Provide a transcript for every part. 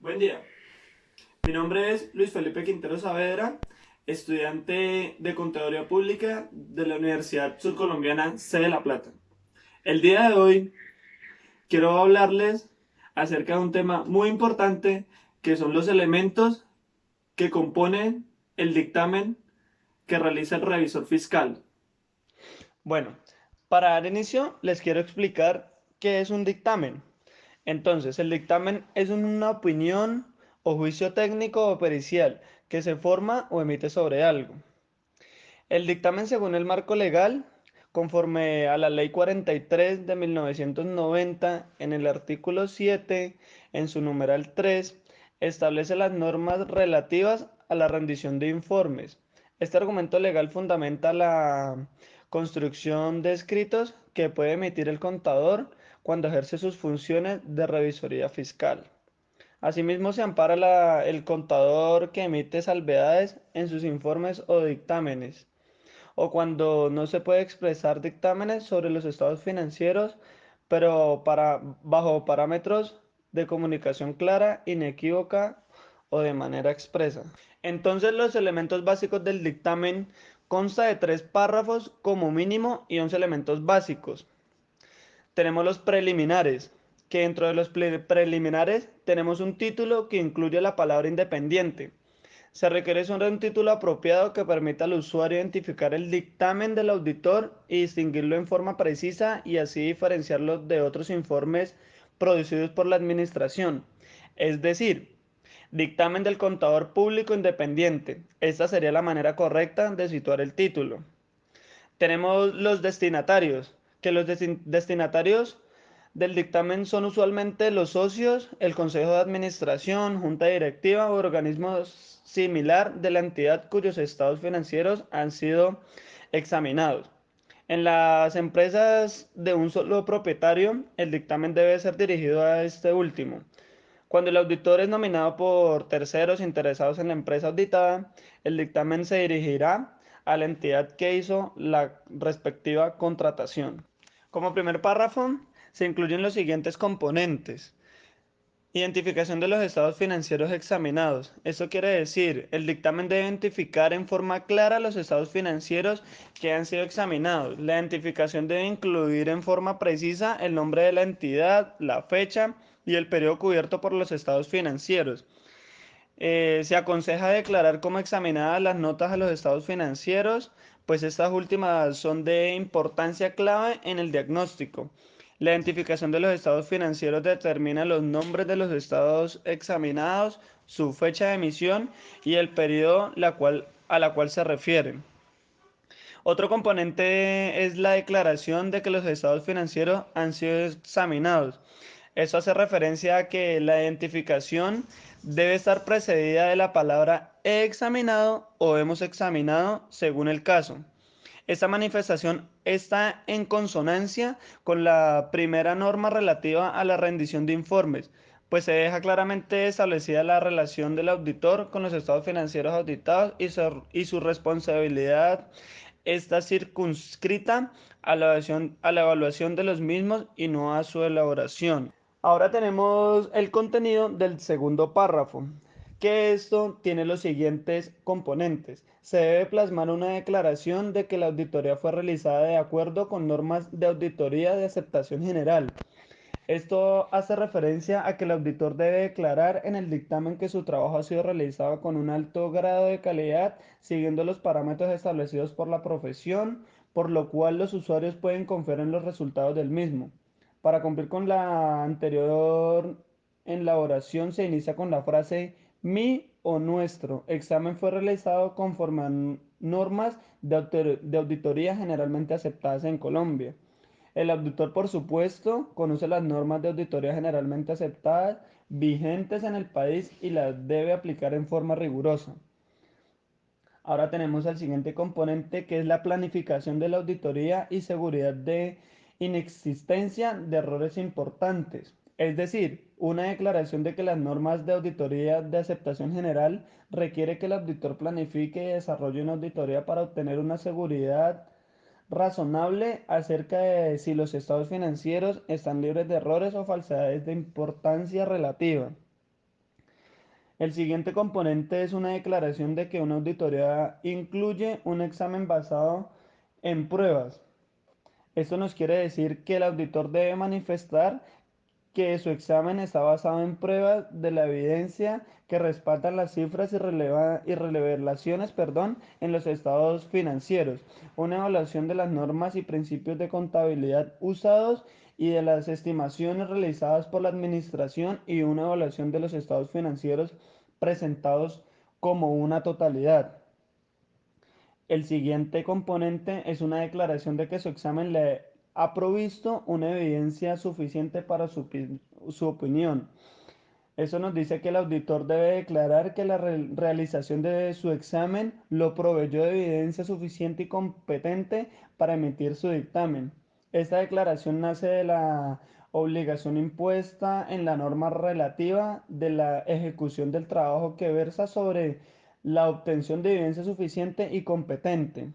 Buen día, mi nombre es Luis Felipe Quintero Saavedra, estudiante de Contaduría Pública de la Universidad Surcolombiana C de La Plata. El día de hoy quiero hablarles acerca de un tema muy importante que son los elementos que componen el dictamen que realiza el revisor fiscal. Bueno, para dar inicio, les quiero explicar qué es un dictamen. Entonces, el dictamen es una opinión o juicio técnico o pericial que se forma o emite sobre algo. El dictamen, según el marco legal, conforme a la Ley 43 de 1990, en el artículo 7, en su numeral 3, establece las normas relativas a la rendición de informes. Este argumento legal fundamenta la construcción de escritos que puede emitir el contador cuando ejerce sus funciones de revisoría fiscal. Asimismo, se ampara el contador que emite salvedades en sus informes o dictámenes o cuando no se puede expresar dictámenes sobre los estados financieros, pero bajo parámetros de comunicación clara, inequívoca o de manera expresa. Entonces, los elementos básicos del dictamen consta de 3 párrafos como mínimo y 11 elementos básicos. Tenemos los preliminares, que dentro de los preliminares tenemos un título que incluye la palabra independiente. Se requiere un título apropiado que permita al usuario identificar el dictamen del auditor y distinguirlo en forma precisa y así diferenciarlo de otros informes producidos por la administración. Es decir, dictamen del contador público independiente. Esta sería la manera correcta de situar el título. Tenemos los destinatarios, que los destinatarios del dictamen son usualmente los socios, el consejo de administración, junta directiva o organismo similar de la entidad cuyos estados financieros han sido examinados. En las empresas de un solo propietario, el dictamen debe ser dirigido a este último. Cuando el auditor es nominado por terceros interesados en la empresa auditada, el dictamen se dirigirá a la entidad que hizo la respectiva contratación. Como primer párrafo, se incluyen los siguientes componentes. Identificación de los estados financieros examinados. Esto quiere decir, el dictamen debe identificar en forma clara los estados financieros que han sido examinados. La identificación debe incluir en forma precisa el nombre de la entidad, la fecha y el periodo cubierto por los estados financieros. Se aconseja declarar como examinadas las notas a los estados financieros, pues estas últimas son de importancia clave en el diagnóstico. La identificación de los estados financieros determina los nombres de los estados examinados, su fecha de emisión y el periodo a la cual se refieren. Otro componente es la declaración de que los estados financieros han sido examinados. Eso hace referencia a que la identificación debe estar precedida de la palabra he examinado o hemos examinado según el caso. Esta manifestación está en consonancia con la primera norma relativa a la rendición de informes, pues se deja claramente establecida la relación del auditor con los estados financieros auditados y su responsabilidad está circunscrita a la evaluación de los mismos y no a su elaboración. Ahora tenemos el contenido del segundo párrafo, que esto tiene los siguientes componentes. Se debe plasmar una declaración de que la auditoría fue realizada de acuerdo con normas de auditoría de aceptación general. Esto hace referencia a que el auditor debe declarar en el dictamen que su trabajo ha sido realizado con un alto grado de calidad, siguiendo los parámetros establecidos por la profesión, por lo cual los usuarios pueden confiar en los resultados del mismo. Para cumplir con la anterior elaboración se inicia con la frase mi o nuestro examen fue realizado conforme a normas de auditoría generalmente aceptadas en Colombia. El auditor, por supuesto, conoce las normas de auditoría generalmente aceptadas, vigentes en el país y las debe aplicar en forma rigurosa. Ahora tenemos el siguiente componente que es la planificación de la auditoría y seguridad de inexistencia de errores importantes. Es decir, una declaración de que las normas de auditoría de aceptación general requiere que el auditor planifique y desarrolle una auditoría para obtener una seguridad razonable acerca de si los estados financieros están libres de errores o falsedades de importancia relativa. El siguiente componente es una declaración de que una auditoría incluye un examen basado en pruebas. Esto nos quiere decir que el auditor debe manifestar que su examen está basado en pruebas de la evidencia que respaldan las cifras y revelaciones, en los estados financieros, una evaluación de las normas y principios de contabilidad usados y de las estimaciones realizadas por la administración y una evaluación de los estados financieros presentados como una totalidad. El siguiente componente es una declaración de que su examen le ha provisto una evidencia suficiente para su opinión. Eso nos dice que el auditor debe declarar que la realización de su examen lo proveyó de evidencia suficiente y competente para emitir su dictamen. Esta declaración nace de la obligación impuesta en la norma relativa de la ejecución del trabajo que versa sobre la obtención de evidencia suficiente y competente.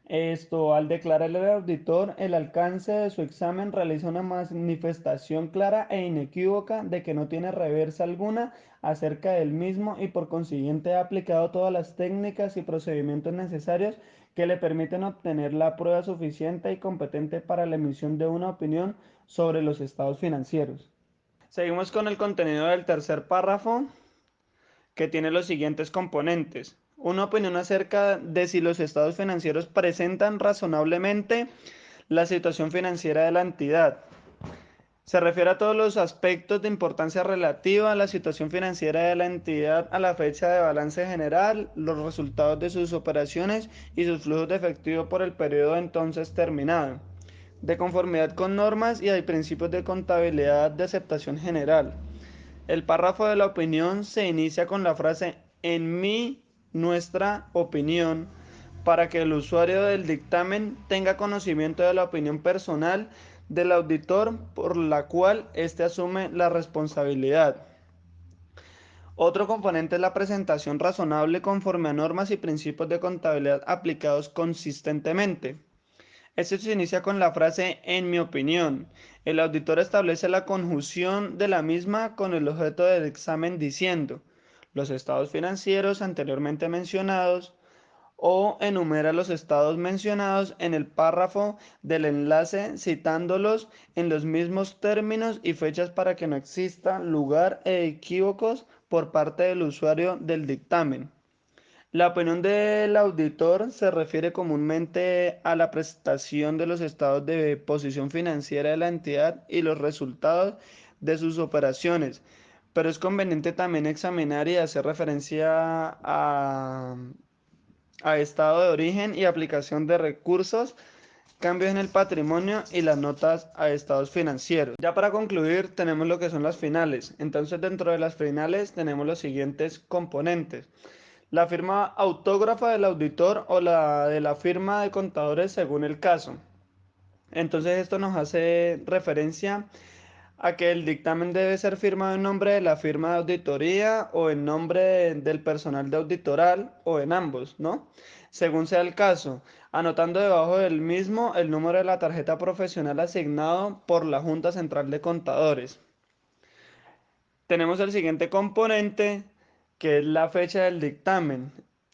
Esto, al declarar al auditor el alcance de su examen, realiza una manifestación clara e inequívoca de que no tiene reversa alguna acerca del mismo y por consiguiente ha aplicado todas las técnicas y procedimientos necesarios que le permiten obtener la prueba suficiente y competente para la emisión de una opinión sobre los estados financieros. Seguimos con el contenido del tercer párrafo, que tiene los siguientes componentes. Una opinión acerca de si los estados financieros presentan razonablemente la situación financiera de la entidad. Se refiere a todos los aspectos de importancia relativa a la situación financiera de la entidad a la fecha de balance general, los resultados de sus operaciones y sus flujos de efectivo por el periodo entonces terminado, de conformidad con normas y hay principios de contabilidad de aceptación general. El párrafo de la opinión se inicia con la frase en mi, nuestra opinión, para que el usuario del dictamen tenga conocimiento de la opinión personal del auditor por la cual éste asume la responsabilidad. Otro componente es la presentación razonable conforme a normas y principios de contabilidad aplicados consistentemente. Este se inicia con la frase en mi opinión. El auditor establece la conjunción de la misma con el objeto del examen diciendo los estados financieros anteriormente mencionados o enumera los estados mencionados en el párrafo del enlace citándolos en los mismos términos y fechas para que no exista lugar a equívocos por parte del usuario del dictamen. La opinión del auditor se refiere comúnmente a la presentación de los estados de posición financiera de la entidad y los resultados de sus operaciones, pero es conveniente también examinar y hacer referencia a estado de origen y aplicación de recursos, cambios en el patrimonio y las notas a estados financieros. Ya para concluir, tenemos lo que son las finales. Entonces, dentro de las finales tenemos los siguientes componentes. La firma autógrafa del auditor o la de la firma de contadores según el caso. Entonces esto nos hace referencia a que el dictamen debe ser firmado en nombre de la firma de auditoría o en nombre del personal de auditoral o en ambos, ¿no? Según sea el caso, anotando debajo del mismo el número de la tarjeta profesional asignado por la Junta Central de Contadores. Tenemos el siguiente componente, que es la fecha del dictamen.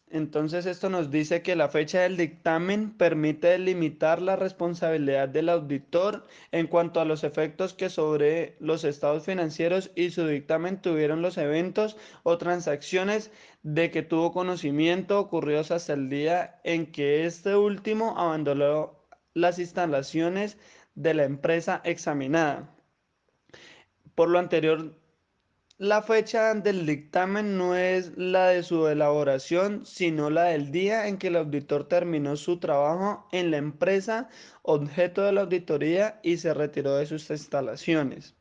Entonces esto nos dice que la fecha del dictamen permite delimitar la responsabilidad del auditor en cuanto a los efectos que sobre los estados financieros y su dictamen tuvieron los eventos o transacciones de que tuvo conocimiento ocurridos hasta el día en que este último abandonó las instalaciones de la empresa examinada. Por lo anterior, la fecha del dictamen no es la de su elaboración, sino la del día en que el auditor terminó su trabajo en la empresa objeto de la auditoría y se retiró de sus instalaciones.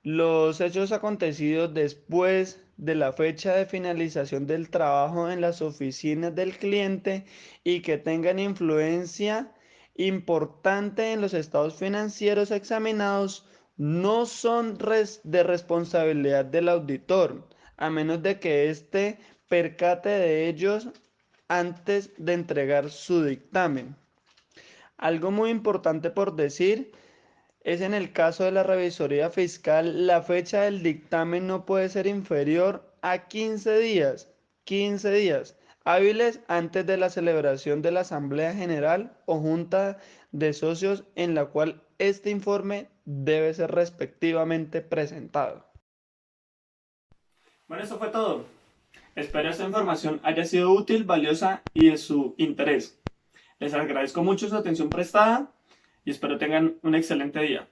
Los hechos acontecidos después de la fecha de finalización del trabajo en las oficinas del cliente y que tengan influencia importante en los estados financieros examinados no son de responsabilidad del auditor, a menos de que éste percate de ellos antes de entregar su dictamen. Algo muy importante por decir es en el caso de la revisoría fiscal, la fecha del dictamen no puede ser inferior a 15 días hábiles antes de la celebración de la Asamblea General o Junta de Socios en la cual este informe debe ser respectivamente presentado. Bueno, eso fue todo. Espero esta información haya sido útil, valiosa y de su interés. Les agradezco mucho su atención prestada y espero tengan un excelente día.